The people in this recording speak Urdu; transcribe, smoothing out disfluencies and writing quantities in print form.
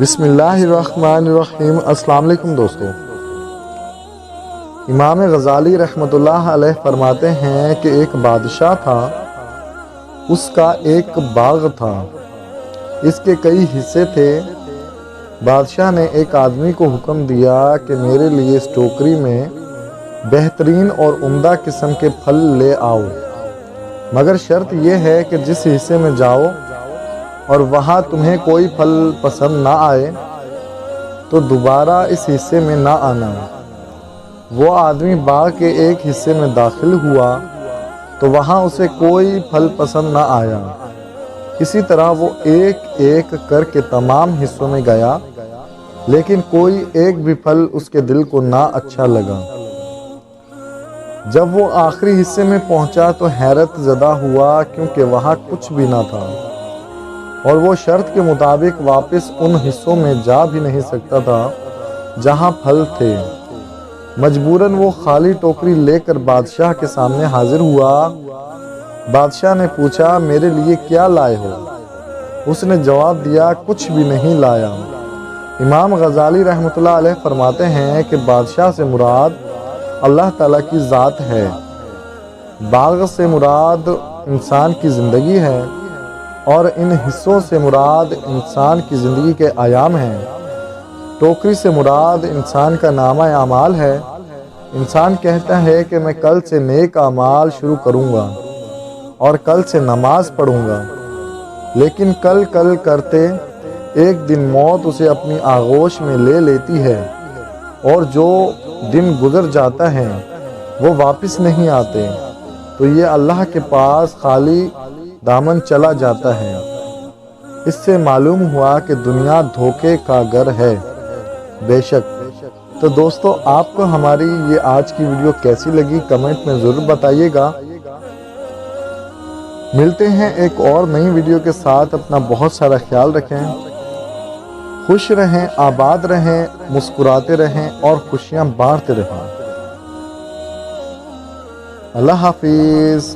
بسم اللہ الرحمن الرحیم۔ السلام علیکم دوستو۔ امام غزالی رحمۃ اللہ علیہ فرماتے ہیں کہ ایک بادشاہ تھا، اس کا ایک باغ تھا، اس کے کئی حصے تھے۔ بادشاہ نے ایک آدمی کو حکم دیا کہ میرے لیے اس ٹوکری میں بہترین اور عمدہ قسم کے پھل لے آؤ، مگر شرط یہ ہے کہ جس حصے میں جاؤ اور وہاں تمہیں کوئی پھل پسند نہ آئے تو دوبارہ اس حصے میں نہ آنا۔ وہ آدمی باغ کے ایک حصے میں داخل ہوا تو وہاں اسے کوئی پھل پسند نہ آیا۔ اسی طرح وہ ایک ایک کر کے تمام حصوں میں گیا، لیکن کوئی ایک بھی پھل اس کے دل کو نہ اچھا لگا۔ جب وہ آخری حصے میں پہنچا تو حیرت زدہ ہوا، کیونکہ وہاں کچھ بھی نہ تھا اور وہ شرط کے مطابق واپس ان حصوں میں جا بھی نہیں سکتا تھا جہاں پھل تھے۔ مجبوراً وہ خالی ٹوکری لے کر بادشاہ کے سامنے حاضر ہوا۔ بادشاہ نے پوچھا، میرے لیے کیا لائے ہو؟ اس نے جواب دیا، کچھ بھی نہیں لایا۔ امام غزالی رحمۃ اللہ علیہ فرماتے ہیں کہ بادشاہ سے مراد اللہ تعالیٰ کی ذات ہے، باغ سے مراد انسان کی زندگی ہے، اور ان حصوں سے مراد انسان کی زندگی کے ایام ہیں۔ ٹوکری سے مراد انسان کا نامہ اعمال ہے۔ انسان کہتا ہے کہ میں کل سے نیک اعمال شروع کروں گا اور کل سے نماز پڑھوں گا، لیکن کل کرتے ایک دن موت اسے اپنی آغوش میں لے لیتی ہے، اور جو دن گزر جاتا ہے وہ واپس نہیں آتے، تو یہ اللہ کے پاس خالی دامن چلا جاتا ہے۔ اس سے معلوم ہوا کہ دنیا دھوکے کا گھر ہے۔ بے شک۔ تو دوستو، آپ کو ہماری یہ آج کی ویڈیو کیسی لگی کمنٹ میں ضرور بتائیے گا۔ ملتے ہیں ایک اور نئی ویڈیو کے ساتھ۔ اپنا بہت سارا خیال رکھیں، خوش رہیں، آباد رہیں، مسکراتے رہیں اور خوشیاں بانٹتے رہیں۔ اللہ حافظ۔